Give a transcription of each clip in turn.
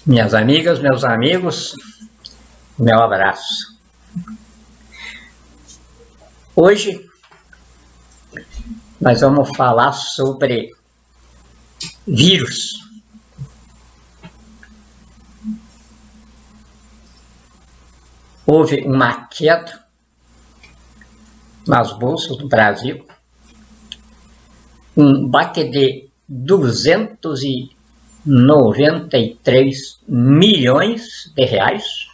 Minhas amigas, meus amigos, meu abraço. Hoje nós vamos falar sobre vírus. Houve uma queda nas bolsas do Brasil, um baque de 293 milhões de reais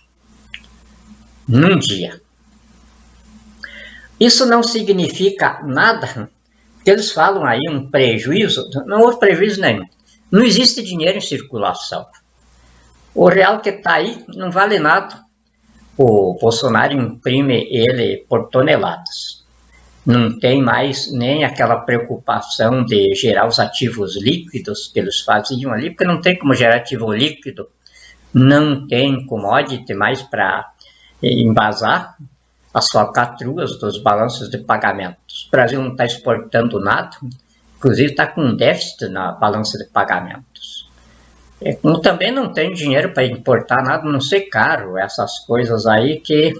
num dia. Isso não significa nada, porque eles falam aí um prejuízo, não houve prejuízo nenhum. Não existe dinheiro em circulação. O real que está aí não vale nada. O Bolsonaro imprime ele por toneladas. Não tem mais nem aquela preocupação de gerar os ativos líquidos que eles faziam ali, porque não tem como gerar ativo líquido, não tem commodity mais para embasar as falcatruas dos balanços de pagamentos. O Brasil não está exportando nada, inclusive está com um déficit na balança de pagamentos. Como também não tem dinheiro para importar nada, não ser caro, essas coisas aí que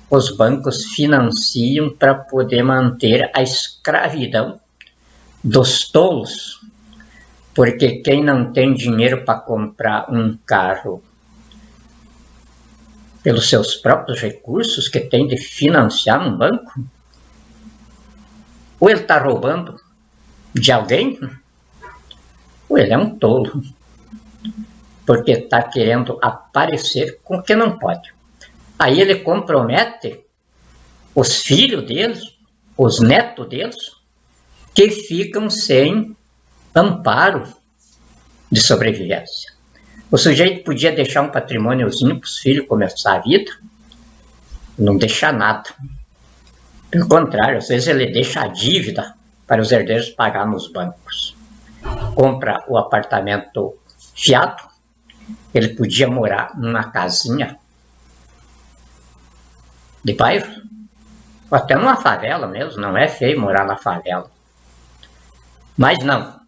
os bancos financiam para poder manter a escravidão dos tolos, porque quem não tem dinheiro para comprar um carro pelos seus próprios recursos, que tem de financiar um banco, ou ele está roubando de alguém, ou ele é um tolo, porque está querendo aparecer com o que não pode. Aí ele compromete os filhos deles, os netos deles, que ficam sem amparo de sobrevivência. O sujeito podia deixar um patrimôniozinho para os filhos começar a vida, não deixa nada. Pelo contrário, às vezes ele deixa a dívida para os herdeiros pagar nos bancos. Compra o apartamento fiado, ele podia morar numa casinha de bairro, ou até numa favela mesmo, não é feio morar na favela. Mas não.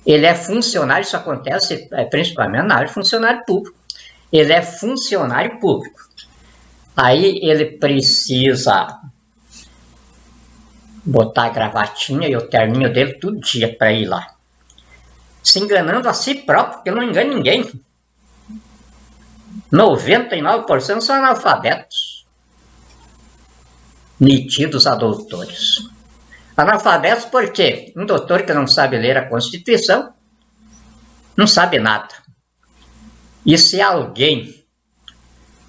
Ele é funcionário, isso acontece principalmente na área de funcionário público. Ele é funcionário público. Aí ele precisa botar a gravatinha e o terninho dele todo dia para ir lá. Se enganando a si próprio, porque não engana ninguém. 99% são analfabetos. Metidos a doutores. Analfabetos por quê? Um doutor que não sabe ler a Constituição não sabe nada. E se alguém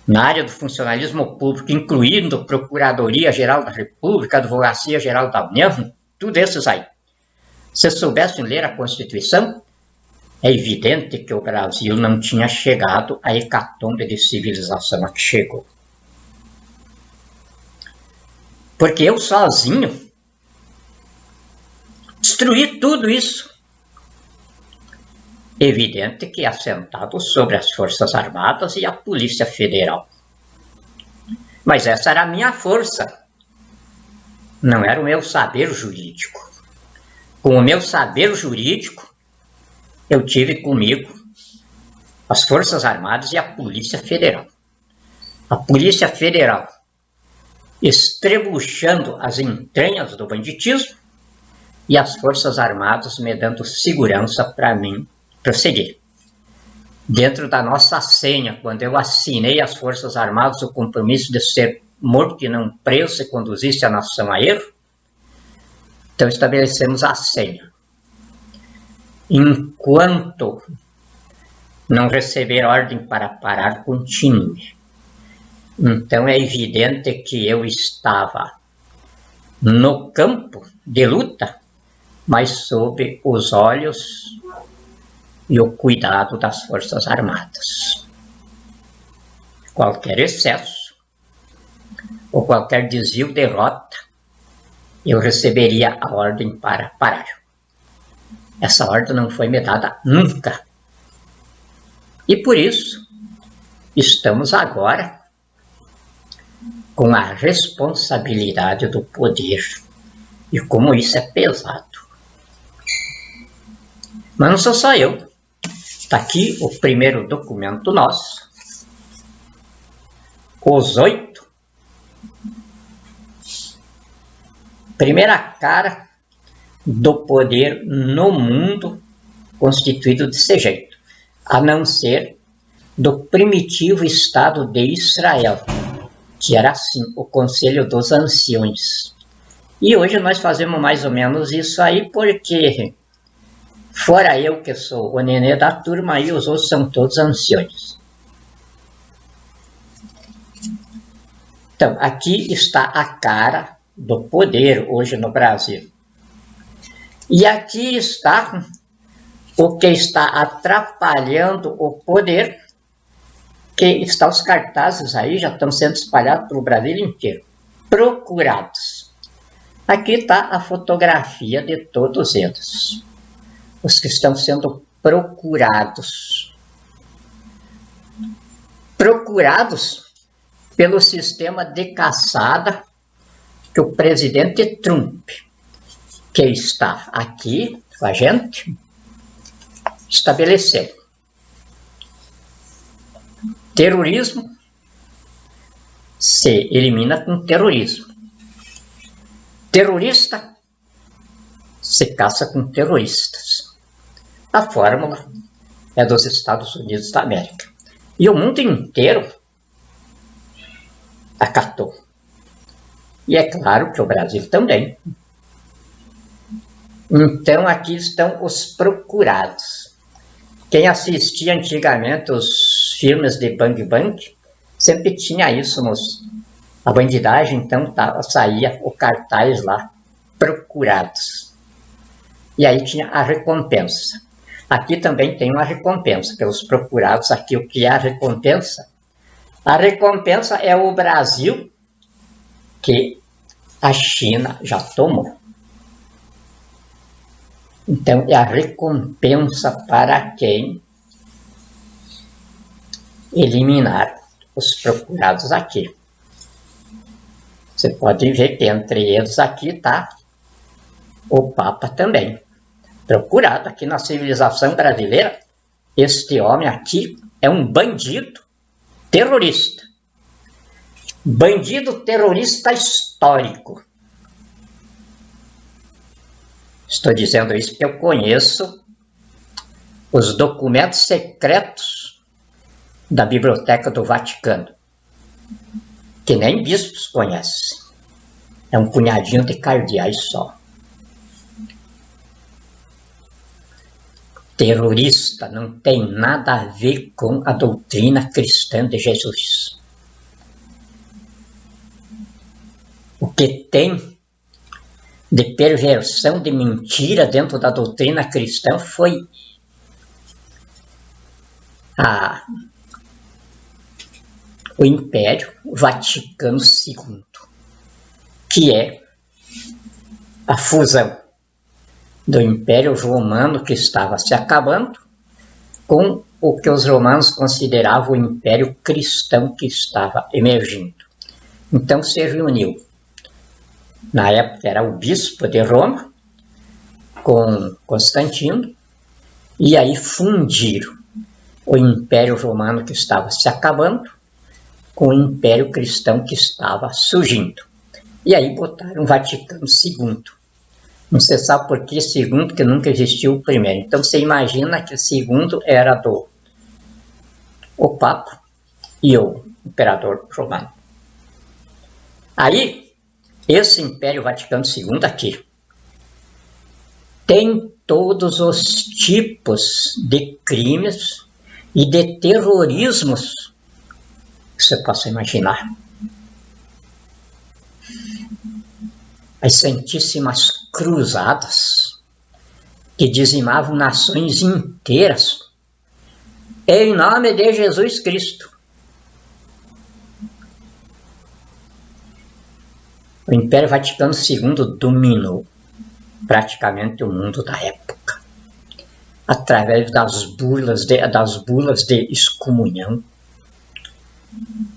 na área do funcionalismo público, incluindo Procuradoria-Geral da República, Advocacia-Geral da União, tudo esses aí, se soubessem ler a Constituição, é evidente que o Brasil não tinha chegado à hecatombe de civilização a que chegou. Porque eu sozinho destruí tudo isso. Evidente que assentado sobre as Forças Armadas e a Polícia Federal. Mas essa era a minha força. Não era o meu saber jurídico. Com o meu saber jurídico, eu tive comigo as Forças Armadas e a Polícia Federal. A Polícia Federal estrebuchando as entranhas do banditismo e as Forças Armadas me dando segurança para mim prosseguir. Dentro da nossa senha, quando eu assinei às Forças Armadas o compromisso de ser morto e não preso se conduzisse a nação a erro, então estabelecemos a senha. Enquanto não receber ordem para parar, continue. Então é evidente que eu estava no campo de luta, mas sob os olhos e o cuidado das Forças Armadas. Qualquer excesso ou qualquer desvio de rota, eu receberia a ordem para parar. Essa ordem não foi me dada nunca. E por isso, estamos agora com a responsabilidade do poder. E como isso é pesado. Mas não sou só eu. Está aqui o primeiro documento nosso, os 8. Primeira cara do poder no mundo constituído desse jeito, a não ser do primitivo Estado de Israel, que era assim, o Conselho dos Anciões. E hoje nós fazemos mais ou menos isso aí, porque fora eu que sou o nenê da turma, aí os outros são todos anciões. Então, aqui está a cara do poder hoje no Brasil. E aqui está o que está atrapalhando o poder, que está os cartazes aí, já estão sendo espalhados pelo Brasil inteiro. Procurados. Aqui está a fotografia de todos eles. Os que estão sendo procurados. Procurados pelo sistema de caçada que o presidente Trump, que está aqui com a gente, estabeleceu. Terrorismo se elimina com terrorismo. Terrorista se caça com terroristas. A fórmula é dos Estados Unidos da América. E o mundo inteiro acatou. E é claro que o Brasil também. Então aqui estão os procurados. Quem assistia antigamente os filmes de Bang Bang, sempre tinha isso a bandidagem, então saía o cartaz lá, procurados. E aí tinha a recompensa. Aqui também tem uma recompensa pelos procurados. Aqui o que é a recompensa? A recompensa é o Brasil, que a China já tomou. Então, é a recompensa para quem eliminar os procurados aqui. Você pode ver que entre eles aqui está o Papa também. Procurado aqui na civilização brasileira, este homem aqui é um bandido terrorista. Bandido terrorista histórico. Estou dizendo isso porque eu conheço os documentos secretos da Biblioteca do Vaticano, que nem bispos conhecem. É um punhadinho de cardeais só. Terrorista não tem nada a ver com a doutrina cristã de Jesus. O que tem de perversão, de mentira dentro da doutrina cristã foi o Império Vaticano II, que é a fusão do Império Romano, que estava se acabando, com o que os romanos consideravam o Império Cristão, que estava emergindo. Então se reuniu. Na época era o bispo de Roma, com Constantino, e aí fundiram o Império Romano, que estava se acabando, com o Império Cristão, que estava surgindo. E aí botaram o Vaticano II. Não se sabe por que segundo, porque nunca existiu o primeiro. Então você imagina que o segundo era o Papa e o Imperador Romano. Aí, esse Império Vaticano II aqui tem todos os tipos de crimes e de terrorismos que você possa imaginar. As Santíssimas Cruzadas, que dizimavam nações inteiras, em nome de Jesus Cristo. O Império Vaticano II dominou praticamente o mundo da época, através das bulas de excomunhão,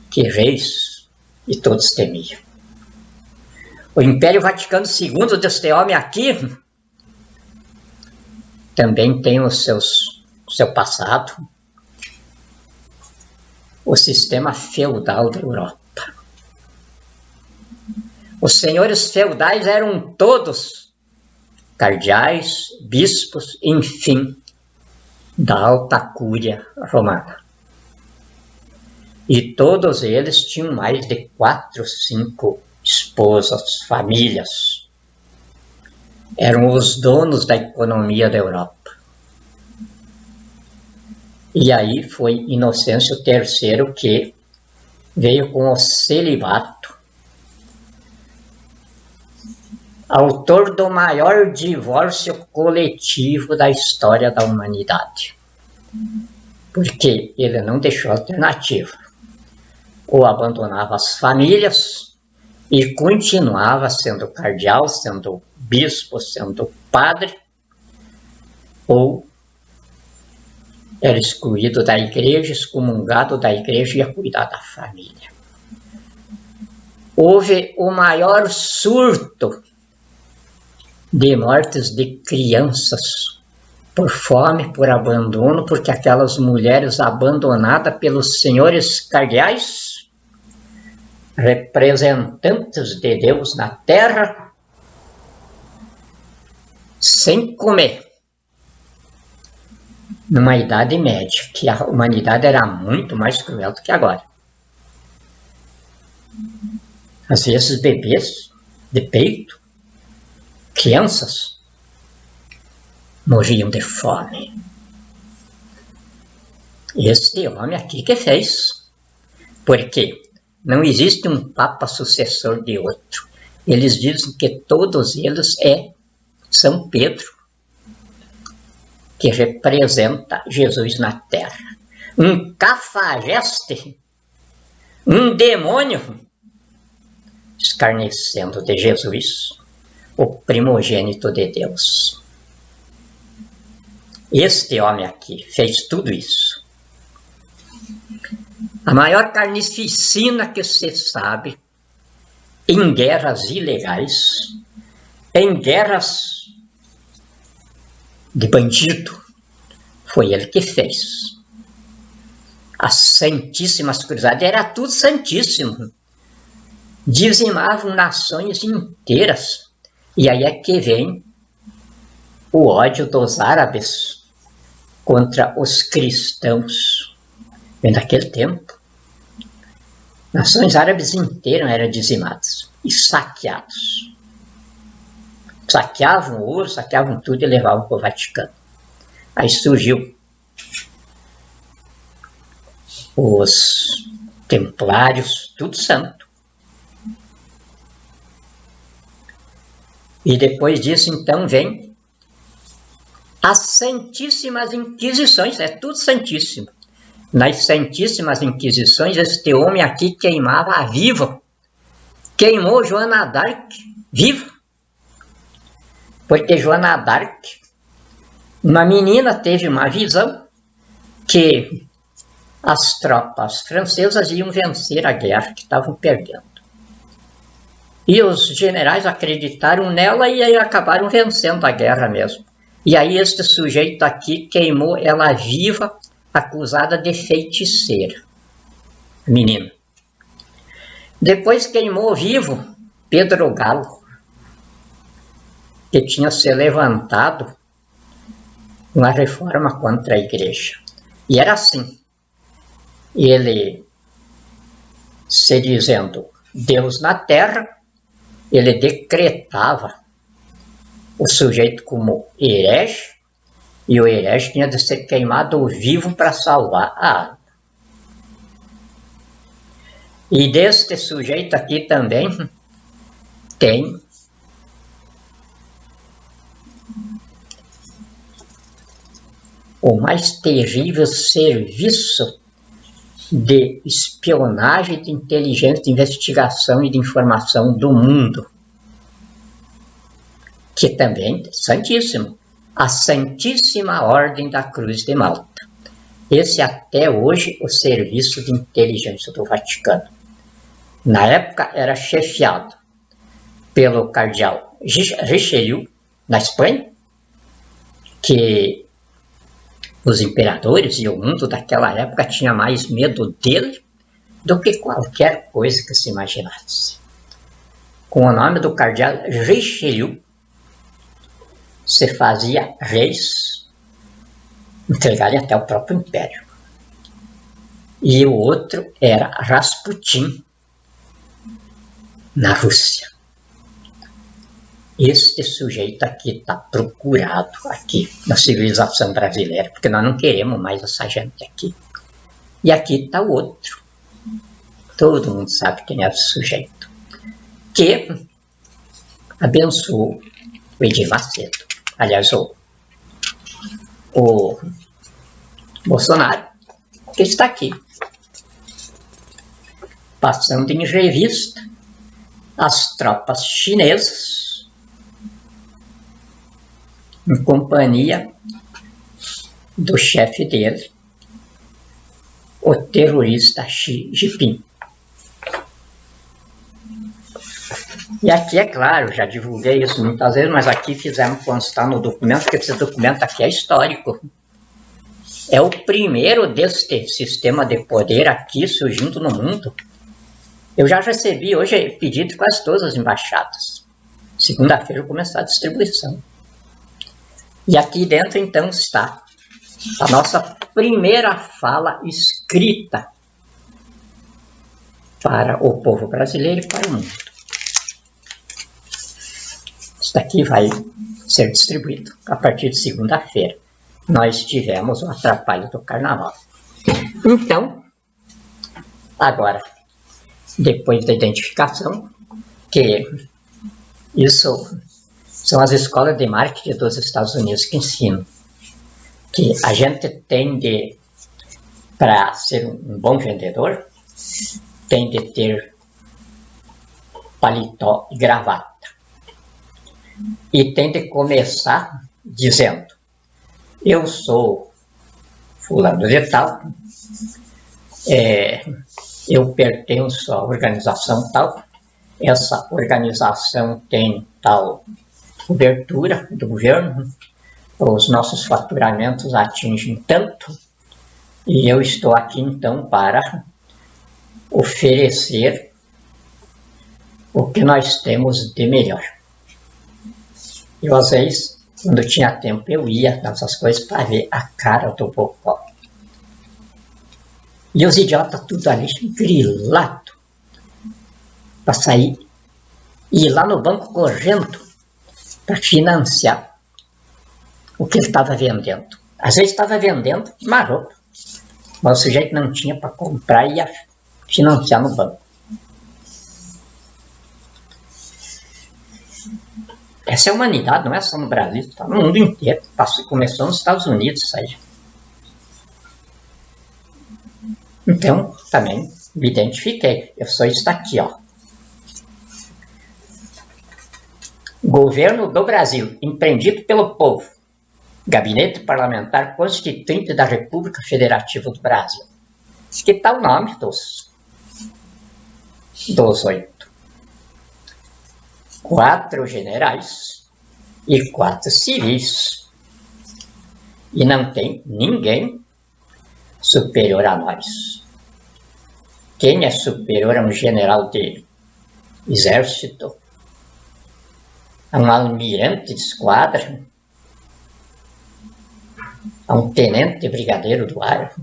que reis e todos temiam. O Império Vaticano II deste homem aqui também tem os seus seu passado, o sistema feudal da Europa. Os senhores feudais eram todos cardeais, bispos, enfim, da alta cúria romana. E todos eles tinham mais de 4, 5 esposas, famílias. Eram os donos da economia da Europa. E aí foi Inocêncio III que veio com o celibato, autor do maior divórcio coletivo da história da humanidade. Porque ele não deixou alternativa. Ou abandonava as famílias e continuava sendo cardeal, sendo bispo, sendo padre, ou era excluído da igreja, excomungado da igreja e ia cuidar da família. Houve o maior surto de mortes de crianças por fome, por abandono, porque aquelas mulheres abandonadas pelos senhores cardeais, representantes de Deus na terra, sem comer, numa idade média, que a humanidade era muito mais cruel do que agora. Às vezes bebês de peito, crianças, morriam de fome. Este homem aqui que fez. Porque não existe um papa sucessor de outro. Eles dizem que todos eles é São Pedro, que representa Jesus na terra. Um cafajeste, um demônio, escarnecendo de Jesus, o primogênito de Deus. Este homem aqui fez tudo isso. A maior carnificina que se sabe em guerras ilegais, em guerras de bandido, foi ele que fez. As Santíssimas Cruzadas, era tudo santíssimo. Dizimavam nações inteiras. E aí é que vem o ódio dos árabes contra os cristãos. Vem daquele tempo. Nações árabes inteiras eram dizimadas e saqueadas. Saqueavam o ouro, saqueavam tudo e levavam para o Vaticano. Aí surgiu os templários, tudo santo. E depois disso, então, vem as Santíssimas Inquisições, é tudo santíssimo. Nas Santíssimas Inquisições, este homem aqui queimava vivo. Queimou Joana d'Arc viva. Porque Joana d'Arc, uma menina, teve uma visão que as tropas francesas iam vencer a guerra, que estavam perdendo. E os generais acreditaram nela e aí acabaram vencendo a guerra mesmo. E aí este sujeito aqui queimou ela viva, acusada de feiticeira. Menina. Depois queimou vivo Pedro Galo, que tinha se levantado uma reforma contra a igreja. E era assim. Ele, se dizendo Deus na terra, ele decretava o sujeito como herege, e o herege tinha de ser queimado vivo para salvar a alma. E deste sujeito aqui também tem o mais terrível serviço de espionagem, de inteligência, de investigação e de informação do mundo, que também é santíssimo, a Santíssima Ordem da Cruz de Malta. Esse até hoje o serviço de inteligência do Vaticano. Na época era chefiado pelo cardeal Richelieu, na Espanha, que Os imperadores e o mundo daquela época tinha mais medo dele do que qualquer coisa que se imaginasse. Com o nome do cardeal Richelieu, se fazia reis, entregarem até o próprio império. E o outro era Rasputin, na Rússia. Este sujeito aqui está procurado aqui na civilização brasileira, porque nós não queremos mais essa gente aqui. E aqui está o outro. Todo mundo sabe quem é esse sujeito. Que abençoou o Edir Macedo. Aliás, o Bolsonaro, que está aqui, passando em revista as tropas chinesas em companhia do chefe dele, o terrorista Xi Jinping. E aqui, é claro, já divulguei isso muitas vezes, mas aqui fizemos constar no documento, porque esse documento aqui é histórico. É o primeiro deste sistema de poder aqui surgindo no mundo. Eu já recebi hoje pedido de quase todas as embaixadas. Segunda-feira eu vou começar a distribuição. E aqui dentro, então, está a nossa primeira fala escrita para o povo brasileiro e para o mundo. Isso daqui vai ser distribuído a partir de segunda-feira. Nós tivemos o atrapalho do carnaval. Então, agora, depois da identificação, que isso são as escolas de marketing dos Estados Unidos que ensinam que a gente tem de, para ser um bom vendedor, tem de ter paletó e gravata. E tem de começar dizendo: eu sou fulano de tal, eu pertenço à organização tal, essa organização tem tal cobertura do governo, os nossos faturamentos atingem tanto, e eu estou aqui então para oferecer o que nós temos de melhor. Eu, às vezes, quando tinha tempo, eu ia nessas coisas para ver a cara do bocó. E os idiotas tudo ali grilado para sair e ir lá no banco correndo para financiar o que ele estava vendendo. Às vezes estava vendendo uma roupa, mas o sujeito não tinha para comprar e ia financiar no banco. Essa é a humanidade, não é só no Brasil, está no mundo inteiro. Começou nos Estados Unidos isso aí. Então, também me identifiquei. Eu sou isso daqui, ó. Governo do Brasil, empreendido pelo povo. Gabinete Parlamentar Constituinte da República Federativa do Brasil. Que está o nome dos 8. 4 generais e 4 civis. E não tem ninguém superior a nós. Quem é superior a um general de exército, a um almirante de esquadra, a um tenente brigadeiro do ar?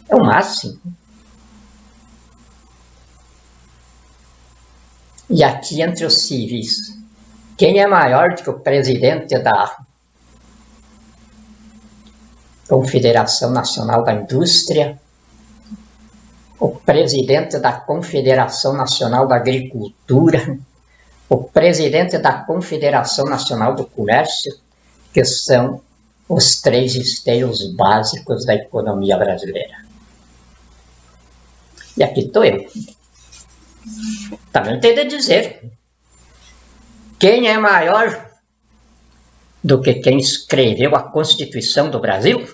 É o máximo. E aqui entre os civis, quem é maior do que o presidente da Confederação Nacional da Indústria, o presidente da Confederação Nacional da Agricultura, o presidente da Confederação Nacional do Comércio, que são os 3 esteios básicos da economia brasileira. E aqui estou eu. Também tem de dizer, quem é maior do que quem escreveu a Constituição do Brasil?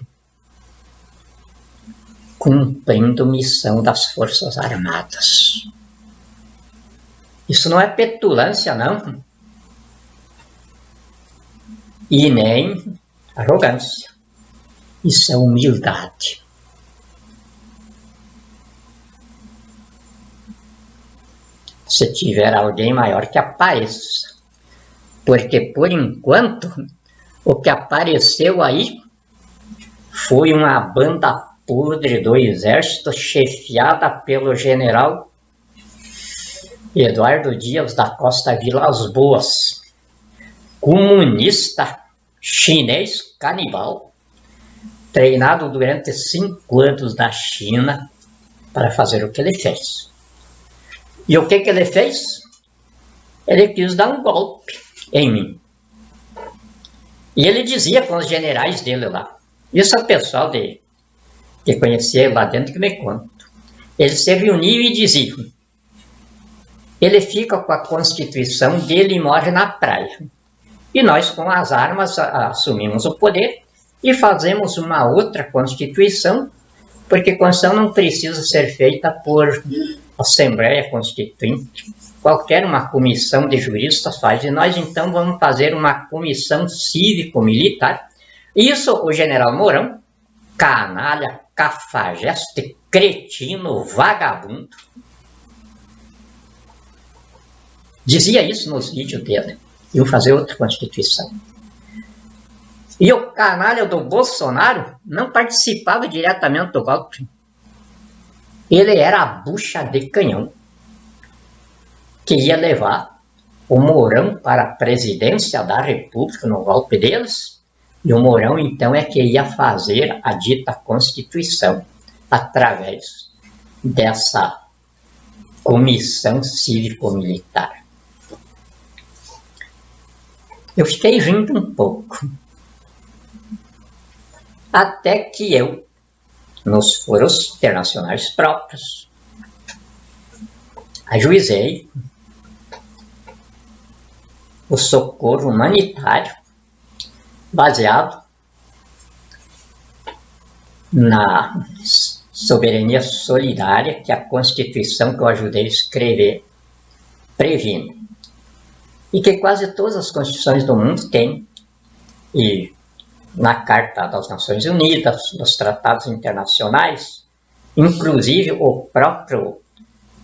Cumprindo missão das Forças Armadas. Isso não é petulância, não. E nem arrogância. Isso é humildade. Se tiver alguém maior que apareça. Porque, por enquanto, o que apareceu aí foi uma banda podre do exército chefiada pelo general Eduardo Dias da Costa Vilas Boas, comunista, chinês, canibal, treinado durante 5 anos na China para fazer o que ele fez. E o que ele fez? Ele quis dar um golpe em mim. E ele dizia com os generais dele lá, isso é o pessoal que conhecia ele lá dentro que me conta. Eles se reuniam e diziam, ele fica com a Constituição dele e morre na praia. E nós com as armas assumimos o poder e fazemos uma outra Constituição, porque a Constituição não precisa ser feita por Assembleia Constituinte. Qualquer uma comissão de juristas faz, e nós então vamos fazer uma comissão cívico-militar. Isso o general Mourão, canalha, cafajeste, cretino, vagabundo, dizia isso nos vídeos dele. Iam fazer outra Constituição. E o canalha do Bolsonaro não participava diretamente do golpe. Ele era a bucha de canhão que ia levar o Mourão para a presidência da República no golpe deles, e o Mourão então é que ia fazer a dita Constituição através dessa comissão cívico-militar. Eu fiquei rindo um pouco, até que eu, nos foros internacionais próprios, ajuizei o socorro humanitário baseado na soberania solidária que a Constituição que eu ajudei a escrever previne. E que quase todas as constituições do mundo têm. E na Carta das Nações Unidas, nos tratados internacionais, inclusive o próprio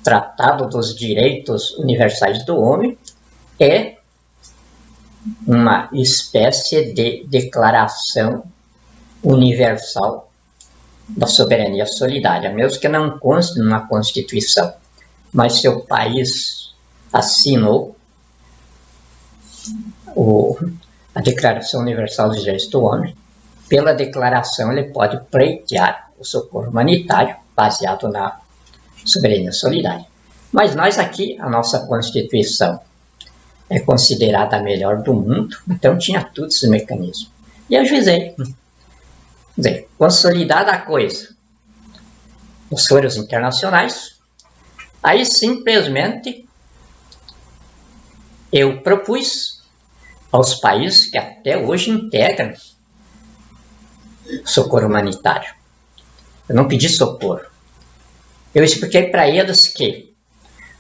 Tratado dos Direitos Universais do Homem, é uma espécie de declaração universal da soberania solidária, mesmo que não conste numa Constituição, mas seu país assinou a Declaração Universal dos Direitos do Homem. Pela declaração ele pode pleitear o socorro humanitário baseado na soberania solidária. Mas nós aqui, a nossa Constituição é considerada a melhor do mundo, então tinha todos esses mecanismos. E eu ajuizei. Consolidada a coisa nos foros internacionais, aí simplesmente eu propus aos países que até hoje integram o socorro humanitário. Eu não pedi socorro. Eu expliquei para eles que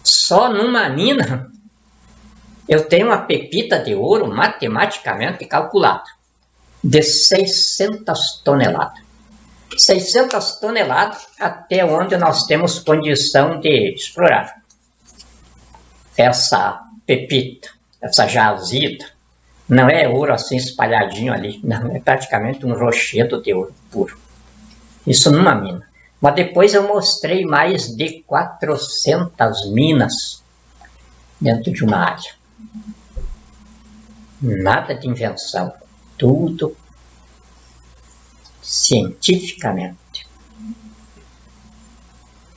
só numa mina eu tenho uma pepita de ouro matematicamente calculada de 600 toneladas. 600 toneladas até onde nós temos condição de explorar. Essa pepita, essa jazida, não é ouro assim espalhadinho ali, não, é praticamente um rochedo de ouro puro. Isso numa mina. Mas depois eu mostrei mais de 400 minas dentro de uma área. Nada de invenção, tudo cientificamente,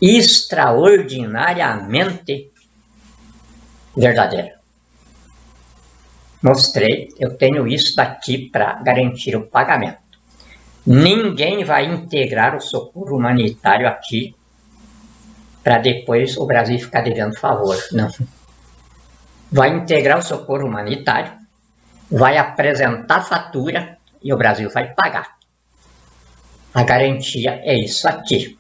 extraordinariamente verdadeiro. Mostrei, eu tenho isso daqui para garantir o pagamento. Ninguém vai integrar o socorro humanitário aqui para depois o Brasil ficar devendo favor. Não. Vai integrar o socorro humanitário, vai apresentar fatura e o Brasil vai pagar. A garantia é isso aqui.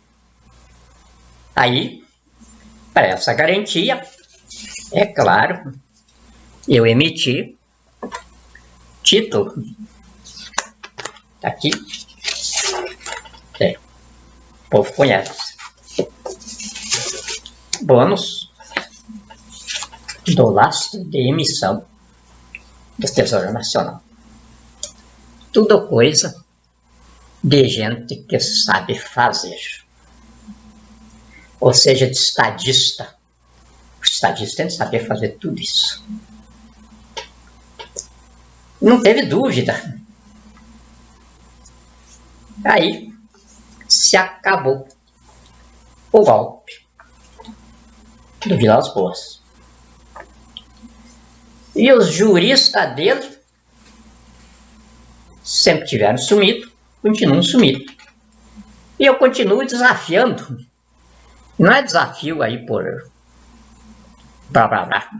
Aí, para essa garantia, é claro, eu emiti título. Tá aqui. O povo conhece. Bônus do lastro de emissão do Tesouro Nacional. Tudo coisa de gente que sabe fazer. Ou seja, de estadista. O estadista tem que saber fazer tudo isso. Não teve dúvida. Aí se acabou o golpe do Vilas Boas. E os juristas dele sempre tiveram sumido, continuam sumidos. E eu continuo desafiando. Não é desafio aí por blá blá blá.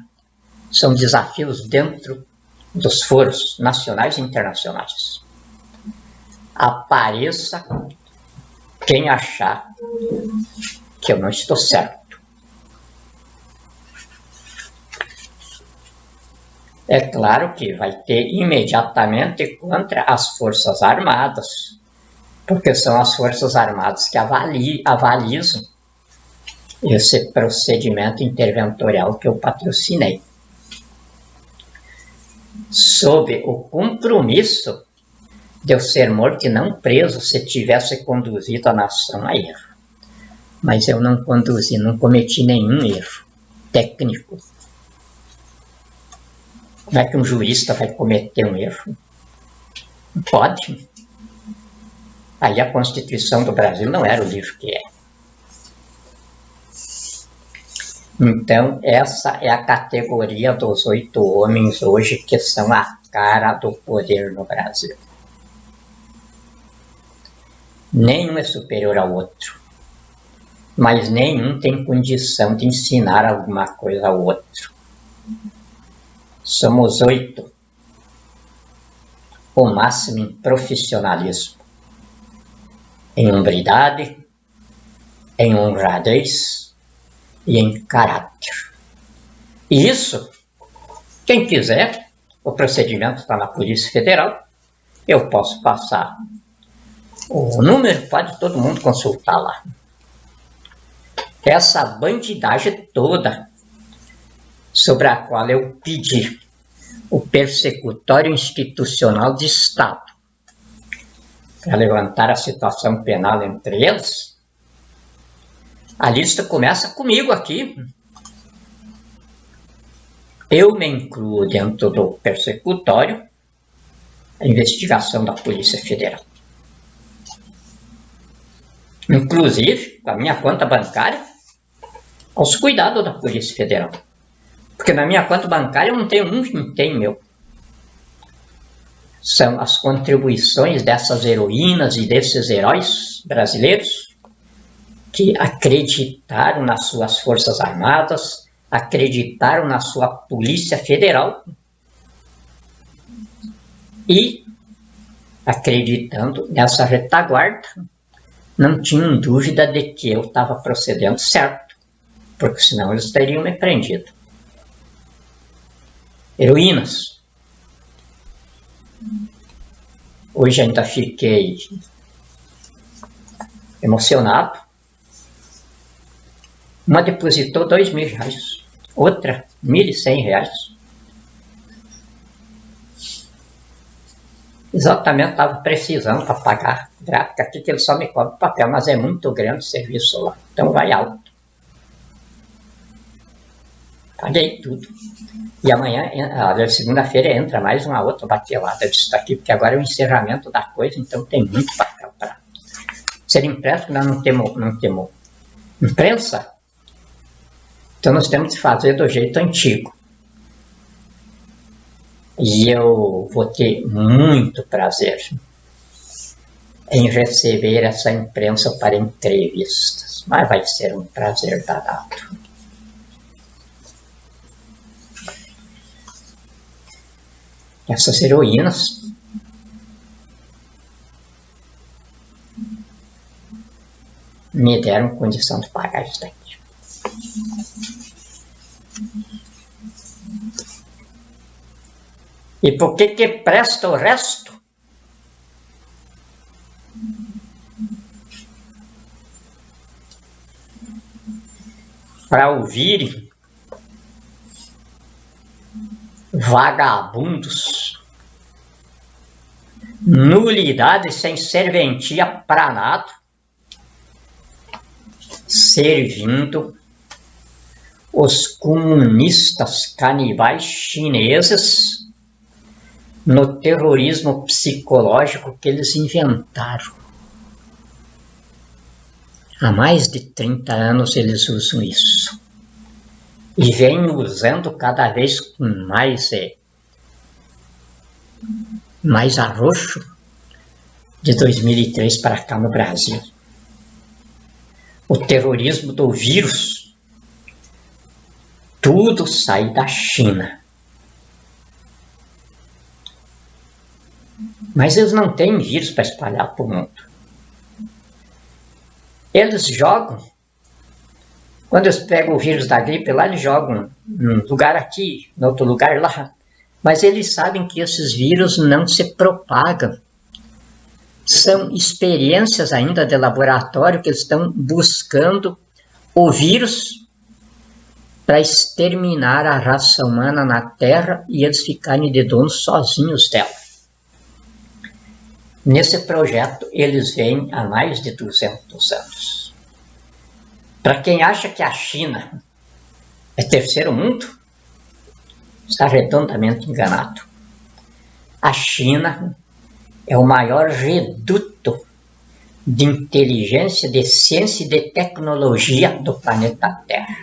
São desafios dentro dos foros nacionais e internacionais. Apareça quem achar que eu não estou certo. É claro que vai ter imediatamente contra as Forças Armadas, porque são as Forças Armadas que avalizam esse procedimento interventorial que eu patrocinei. Sob o compromisso de eu ser morto e não preso se tivesse conduzido a nação a erro. Mas eu não conduzi, não cometi nenhum erro técnico. Como é que um jurista vai cometer um erro? Não pode. Aí a Constituição do Brasil não era o livro que é. Então, essa é a categoria dos 8 homens hoje que são a cara do poder no Brasil. Nenhum é superior ao outro, mas nenhum tem condição de ensinar alguma coisa ao outro. Somos 8, o máximo em profissionalismo, em hombridade, em honradez e em caráter. E isso, quem quiser, o procedimento está na Polícia Federal, eu posso passar o número, pode todo mundo consultar lá. Essa bandidagem toda sobre a qual eu pedi o persecutório institucional de Estado para levantar a situação penal entre eles, a lista começa comigo aqui. Eu me incluo dentro do persecutório, a investigação da Polícia Federal. Inclusive, com a minha conta bancária, aos cuidados da Polícia Federal. Porque na minha conta bancária eu não tenho não tem meu. São as contribuições dessas heroínas e desses heróis brasileiros que acreditaram nas suas Forças Armadas, acreditaram na sua Polícia Federal e, acreditando nessa retaguarda, não tinham dúvida de que eu estava procedendo certo, porque senão eles teriam me prendido. Heroínas. Hoje ainda fiquei emocionado. Uma depositou R$2.000, outra R$1.100. Exatamente, estava precisando para pagar gráfica aqui, que ele só me cobra papel, mas é muito grande o serviço lá, então vai alto. Paguei tudo. E amanhã, segunda-feira, entra mais uma outra batelada disso aqui, porque agora é o encerramento da coisa, então tem muito papel para ser impresso, nós não temos imprensa, então nós temos que fazer do jeito antigo. E eu vou ter muito prazer em receber essa imprensa para entrevistas, mas vai ser um prazer danado. Essas heroínas me deram condição de pagar isso daqui. E por que presta o resto? para ouvirem vagabundos, nulidade sem serventia para nada, servindo os comunistas canibais chineses no terrorismo psicológico que eles inventaram. Há mais de 30 anos eles usam isso. E vêm usando cada vez com mais arroxo de 2003 para cá no Brasil. O terrorismo do vírus, tudo sai da China. Mas eles não têm vírus para espalhar para o mundo. Eles jogam, quando eles pegam o vírus da gripe lá, eles jogam num lugar aqui, em outro lugar lá. Mas eles sabem que esses vírus não se propagam. São experiências ainda de laboratório que eles estão buscando o vírus para exterminar a raça humana na Terra e eles ficarem de donos sozinhos dela. Nesse projeto, eles vêm há mais de 200 anos. Para quem acha que a China é terceiro mundo, está redondamente enganado. A China é o maior reduto de inteligência, de ciência e de tecnologia do planeta Terra.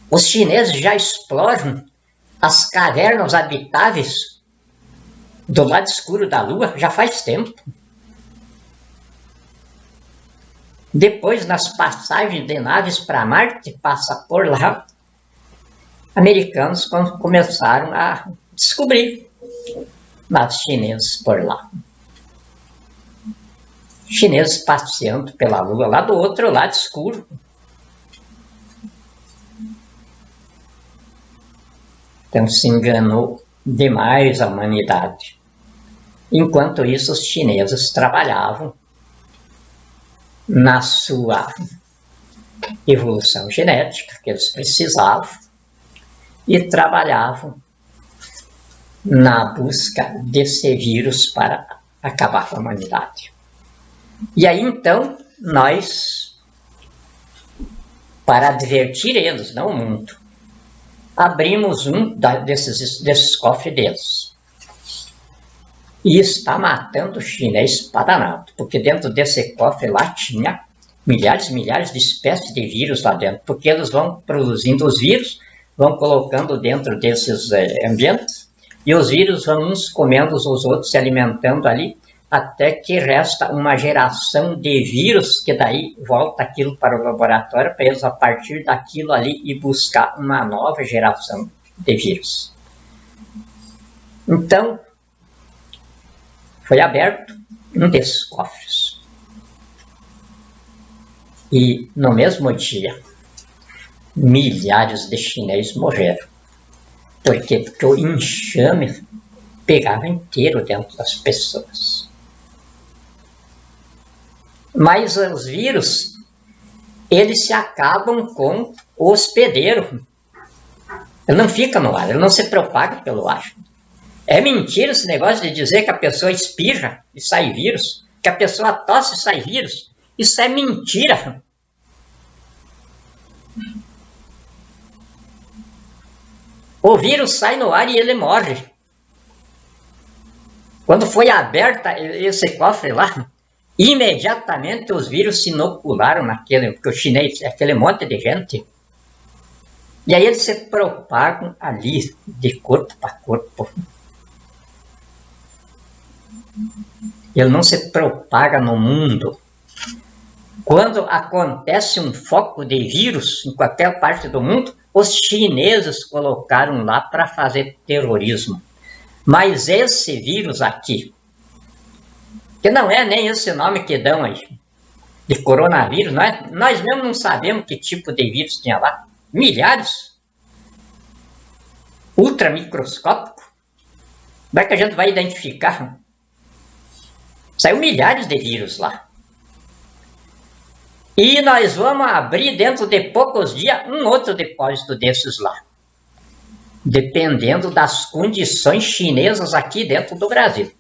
Os chineses já exploram as cavernas habitáveis do lado escuro da Lua já faz tempo. Depois, nas passagens de naves para Marte, passa por lá, americanos começaram a descobrir naves chinesas por lá. Chineses passeando pela Lua, lá do outro lado escuro. Então se enganou demais a humanidade. Enquanto isso, os chineses trabalhavam na sua evolução genética, que eles precisavam, e trabalhavam na busca desse vírus para acabar com a humanidade. E aí, então, nós, para advertir eles, não o mundo, abrimos um desses cofres deles. E está matando o chinês para nada, porque dentro desse cofre lá tinha milhares e milhares de espécies de vírus lá dentro, porque eles vão produzindo os vírus, vão colocando dentro desses ambientes, e os vírus vão uns comendo os outros, se alimentando ali, até que resta uma geração de vírus, que daí volta aquilo para o laboratório, para eles, a partir daquilo ali, e buscar uma nova geração de vírus. Então, foi aberto um desses cofres. E, no mesmo dia, milhares de chineses morreram. Por quê? Porque o enxame pegava inteiro dentro das pessoas. Mas os vírus, eles se acabam com o hospedeiro. Ele não fica no ar, ele não se propaga pelo ar. É mentira esse negócio de dizer que a pessoa espirra e sai vírus, que a pessoa tosse e sai vírus. Isso é mentira. O vírus sai no ar e ele morre. Quando foi aberta esse cofre lá, imediatamente os vírus se inocularam naquele, porque o chinês é aquele monte de gente. E aí eles se propagam ali, de corpo para corpo. Ele não se propaga no mundo. Quando acontece um foco de vírus em qualquer parte do mundo, os chineses colocaram lá para fazer terrorismo. Mas esse vírus aqui, que não é nem esse nome que dão aí, de coronavírus, nós mesmo não sabemos que tipo de vírus tinha lá. Milhares. Ultramicroscópico. Como é que a gente vai identificar? Saiu milhares de vírus lá. E nós vamos abrir dentro de poucos dias um outro depósito desses lá, dependendo das condições chinesas aqui dentro do Brasil.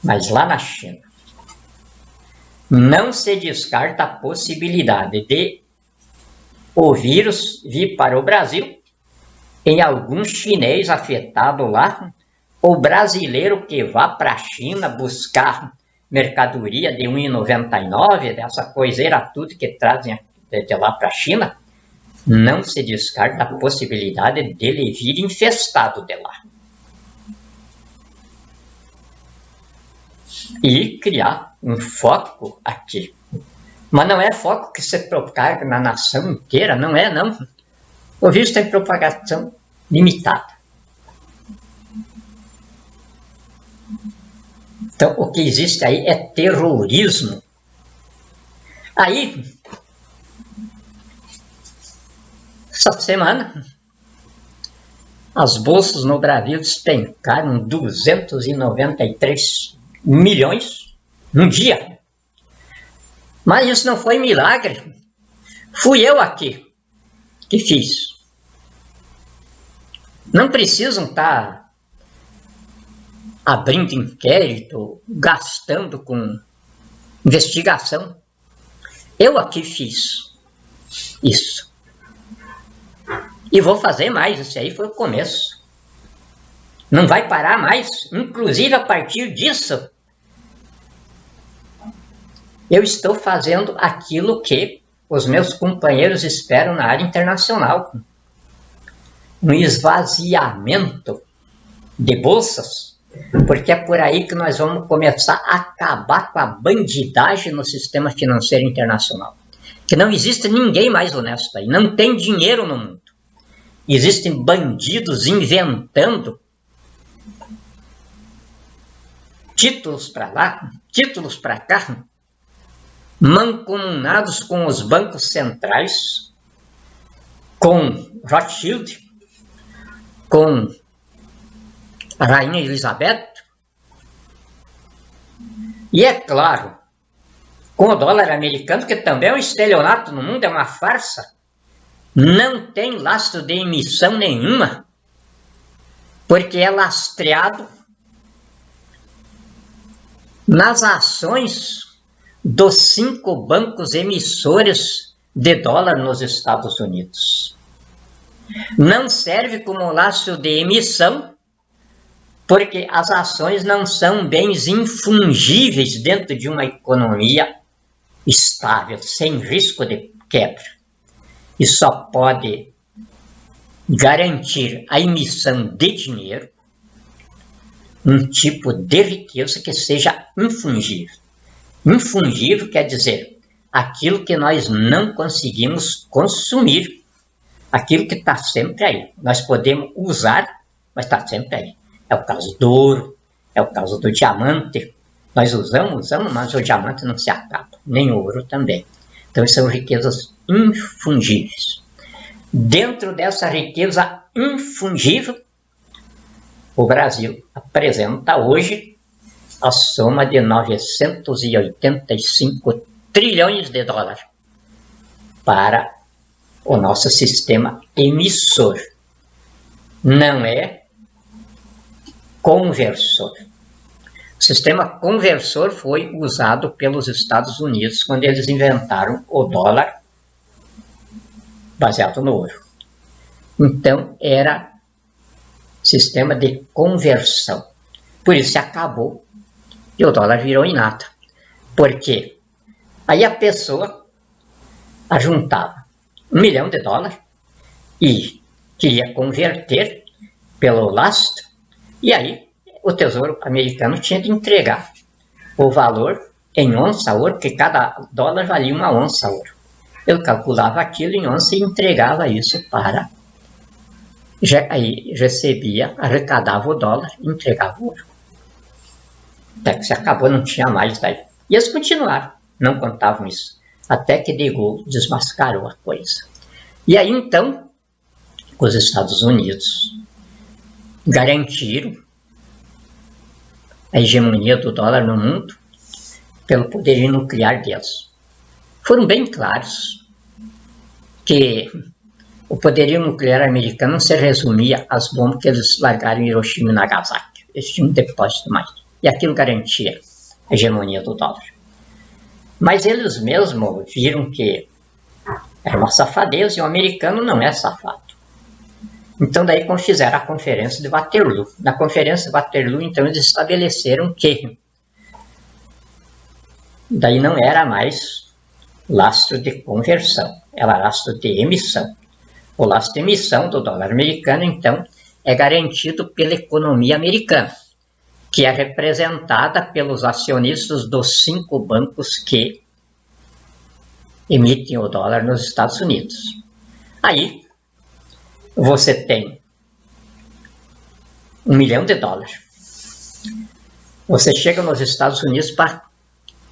Mas lá na China, não se descarta a possibilidade de o vírus vir para o Brasil, em algum chinês afetado lá, ou brasileiro que vá para a China buscar mercadoria de R$1,99, dessa coiseira tudo que trazem de lá para a China, não se descarta a possibilidade dele vir infestado de lá. E criar um foco aqui. Mas não é foco que se propaga na nação inteira, não é não. O vírus tem propagação limitada. Então, o que existe aí é terrorismo. Aí, essa semana, as bolsas no Brasil despencaram 293 milhões num dia. Mas isso não foi milagre. Fui eu aqui que fiz. Não precisam estar abrindo inquérito, gastando com investigação. Eu aqui fiz isso. E vou fazer mais, isso aí foi o começo. Não vai parar mais, inclusive a partir disso, eu estou fazendo aquilo que os meus companheiros esperam na área internacional. Um esvaziamento de bolsas, porque é por aí que nós vamos começar a acabar com a bandidagem no sistema financeiro internacional. Que não existe ninguém mais honesto aí, não tem dinheiro no mundo. Existem bandidos inventando títulos para lá, títulos para cá, mancomunados com os bancos centrais, com Rothschild, com a Rainha Elizabeth, e é claro, com o dólar americano, que também é um estelionato no mundo, é uma farsa, não tem lastro de emissão nenhuma, porque é lastreado nas ações dos 5 bancos emissores de dólar nos Estados Unidos. Não serve como lastro de emissão, porque as ações não são bens infungíveis dentro de uma economia estável, sem risco de quebra. E só pode garantir a emissão de dinheiro um tipo de riqueza que seja infungível. Infungível quer dizer aquilo que nós não conseguimos consumir, aquilo que está sempre aí. Nós podemos usar, mas está sempre aí. É o caso do ouro, é o caso do diamante. Nós usamos, mas o diamante não se acaba, nem o ouro também. Então, são riquezas infungíveis. Dentro dessa riqueza infungível, o Brasil apresenta hoje a soma de 985 trilhões de dólares para o nosso sistema emissor. Não é conversor. O sistema conversor foi usado pelos Estados Unidos quando eles inventaram o dólar baseado no ouro. Então, era sistema de conversão. Por isso acabou e o dólar virou em nada. Por quê? Aí a pessoa ajuntava $1 milhão e queria converter pelo lastro, e aí o Tesouro americano tinha de entregar o valor em onça ouro, que cada dólar valia uma onça ouro. Ele calculava aquilo em onça e entregava isso para... Aí recebia, arrecadava o dólar e entregava o ouro. Até que se acabou, não tinha mais daí. E eles continuaram, não contavam isso. Até que De Gaulle desmascarou a coisa. E aí então, os Estados Unidos garantiram a hegemonia do dólar no mundo, pelo poderio nuclear deles. Foram bem claros que o poderio nuclear americano não se resumia às bombas que eles largaram em Hiroshima e Nagasaki. Eles tinham um depósito mais. E aquilo garantia a hegemonia do dólar. Mas eles mesmos viram que era uma safadeza e o americano não é safado. Então daí fizeram a Conferência de Waterloo. Na Conferência de Waterloo, então, eles estabeleceram que daí não era mais lastro de conversão, era lastro de emissão. O lastro de emissão do dólar americano, então, é garantido pela economia americana, que é representada pelos acionistas dos 5 bancos que emitem o dólar nos Estados Unidos. Aí, você tem $1 milhão. Você chega nos Estados Unidos para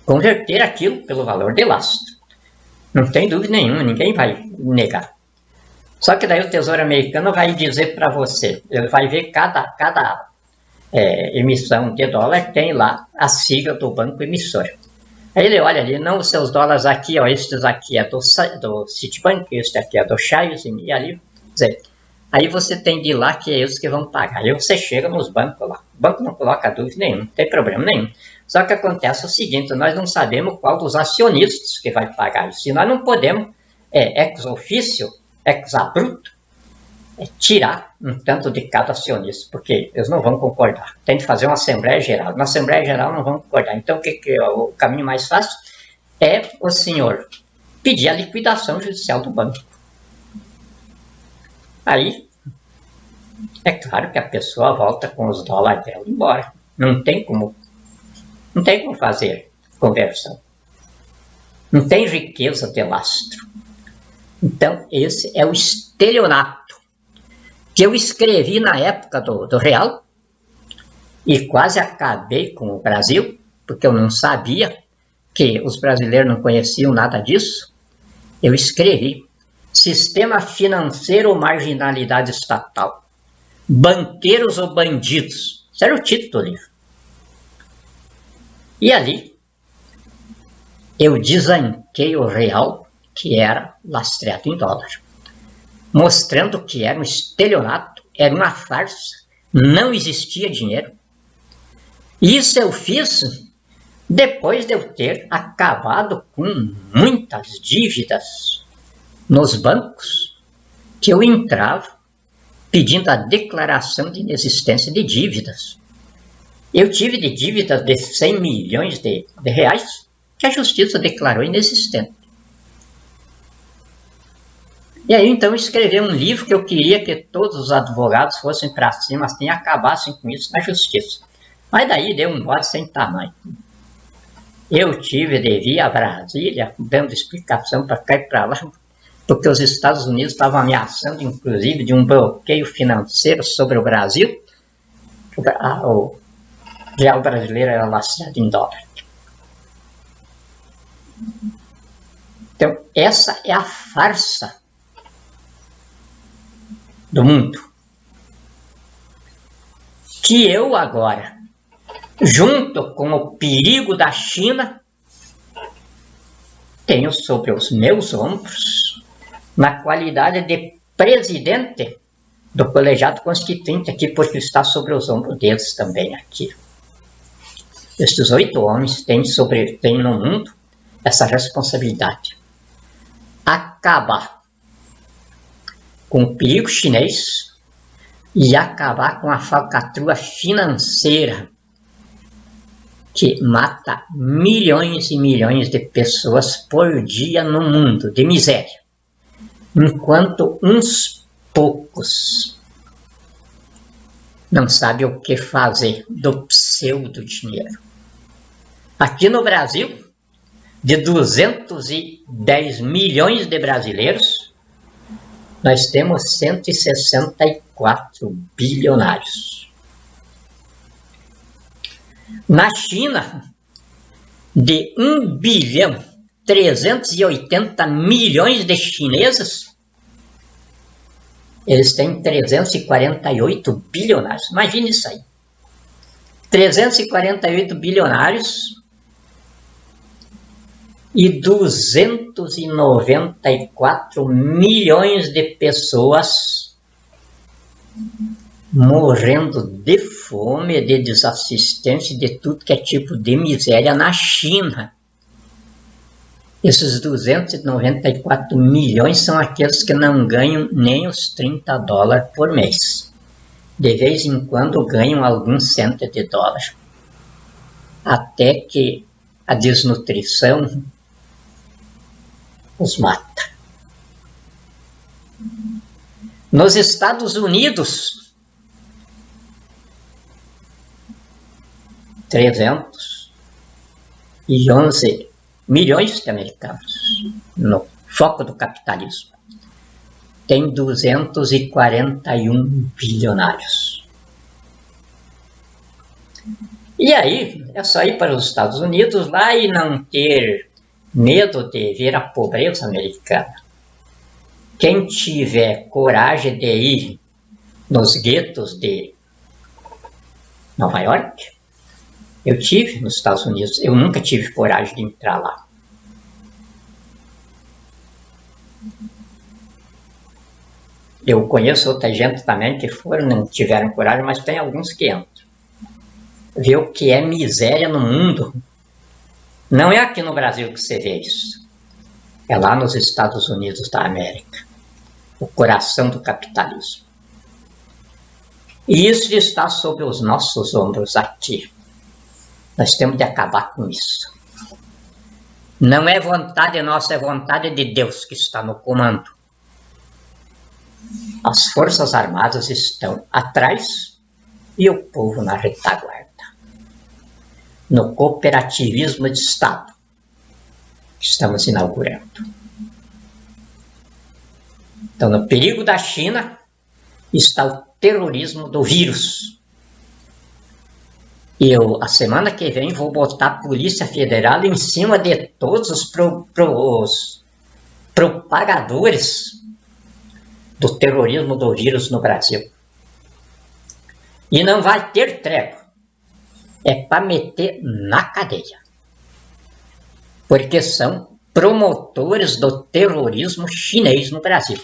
converter aquilo pelo valor de lastro. Não tem dúvida nenhuma, ninguém vai negar. Só que daí o Tesouro Americano vai dizer para você, ele vai ver cada emissão de dólar tem lá a sigla do banco emissor. Aí ele olha ali, não, os seus dólares aqui, ó, estes aqui é do Citibank, este aqui é do Chase, e ali, dizer, aí você tem de ir lá que é eles que vão pagar. Aí você chega nos bancos lá, o banco não coloca dúvida nenhuma, não tem problema nenhum. Só que acontece o seguinte, nós não sabemos qual dos acionistas que vai pagar isso, e nós não podemos, ex officio, ex abrupto, tirar um tanto de cada acionista, porque eles não vão concordar. Tem de fazer uma Assembleia Geral. Na Assembleia Geral não vão concordar. Então, o caminho mais fácil é o senhor pedir a liquidação judicial do banco. Aí, é claro que a pessoa volta com os dólares dela embora. Não tem como fazer conversão. Não tem riqueza de lastro. Então, esse é o estelionato que eu escrevi na época do real e quase acabei com o Brasil, porque eu não sabia que os brasileiros não conheciam nada disso. Eu escrevi Sistema Financeiro ou Marginalidade Estatal, Banqueiros ou Bandidos. Esse era o título do livro. E ali eu desanquei o real, que era lastreado em dólar, mostrando que era um estelionato, era uma farsa, não existia dinheiro. Isso eu fiz depois de eu ter acabado com muitas dívidas nos bancos, que eu entrava pedindo a declaração de inexistência de dívidas. Eu tive de dívidas de 100 milhões de reais que a justiça declarou inexistente. E aí, então, eu escrevi um livro que eu queria que todos os advogados fossem para cima, assim, e acabassem com isso na justiça. Mas daí deu um bode sem tamanho. Eu tive de vir a Brasília, dando explicação para cá e para lá, porque os Estados Unidos estavam ameaçando, inclusive, de um bloqueio financeiro sobre o Brasil. O real brasileiro era lastreado em dólar. Então, essa é a farsa do mundo, que eu agora, junto com o perigo da China, tenho sobre os meus ombros, na qualidade de presidente do colegiado constituinte aqui, porque está sobre os ombros deles também aqui. Estes 8 homens têm no mundo essa responsabilidade. Acabar com o perigo chinês e acabar com a falcatrua financeira que mata milhões e milhões de pessoas por dia no mundo, de miséria. Enquanto uns poucos não sabem o que fazer do pseudo-dinheiro. Aqui no Brasil, de 210 milhões de brasileiros, nós temos 164 bilionários. Na China, de 1 bilhão 380 milhões de chineses, eles têm 348 bilionários. Imagine isso aí. 348 bilionários e 294 milhões de pessoas morrendo de fome, de desassistência, de tudo que é tipo de miséria na China. Esses 294 milhões são aqueles que não ganham nem os 30 dólares por mês. De vez em quando ganham alguns centos de dólar. Até que a desnutrição os mata. Nos Estados Unidos, 311 milhões de americanos, no foco do capitalismo, tem 241 bilionários. E aí, é só ir para os Estados Unidos lá e não ter medo de ver a pobreza americana. Quem tiver coragem de ir nos guetos de Nova York, eu tive nos Estados Unidos, eu nunca tive coragem de entrar lá. Eu conheço outra gente também que foram, não tiveram coragem, mas tem alguns que entram. Ver o que é miséria no mundo. Não é aqui no Brasil que você vê isso. É lá nos Estados Unidos da América. O coração do capitalismo. E isso está sob os nossos ombros aqui. Nós temos de acabar com isso. Não é vontade nossa, é vontade de Deus que está no comando. As Forças Armadas estão atrás e o povo na retaguarda. No cooperativismo de Estado que estamos inaugurando. Então, no perigo da China está o terrorismo do vírus. E eu, a semana que vem, vou botar a Polícia Federal em cima de todos os propagadores do terrorismo do vírus no Brasil. E não vai ter trégua. É para meter na cadeia. Porque são promotores do terrorismo chinês no Brasil.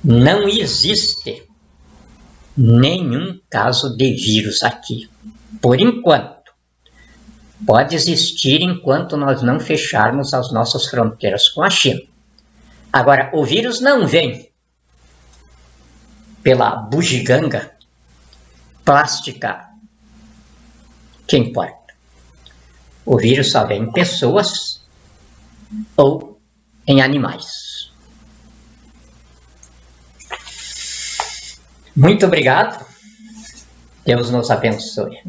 Não existe nenhum caso de vírus aqui. Por enquanto. Pode existir enquanto nós não fecharmos as nossas fronteiras com a China. Agora, o vírus não vem pela bugiganga plástica que importa. O vírus só vem em pessoas ou em animais. Muito obrigado. Deus nos abençoe.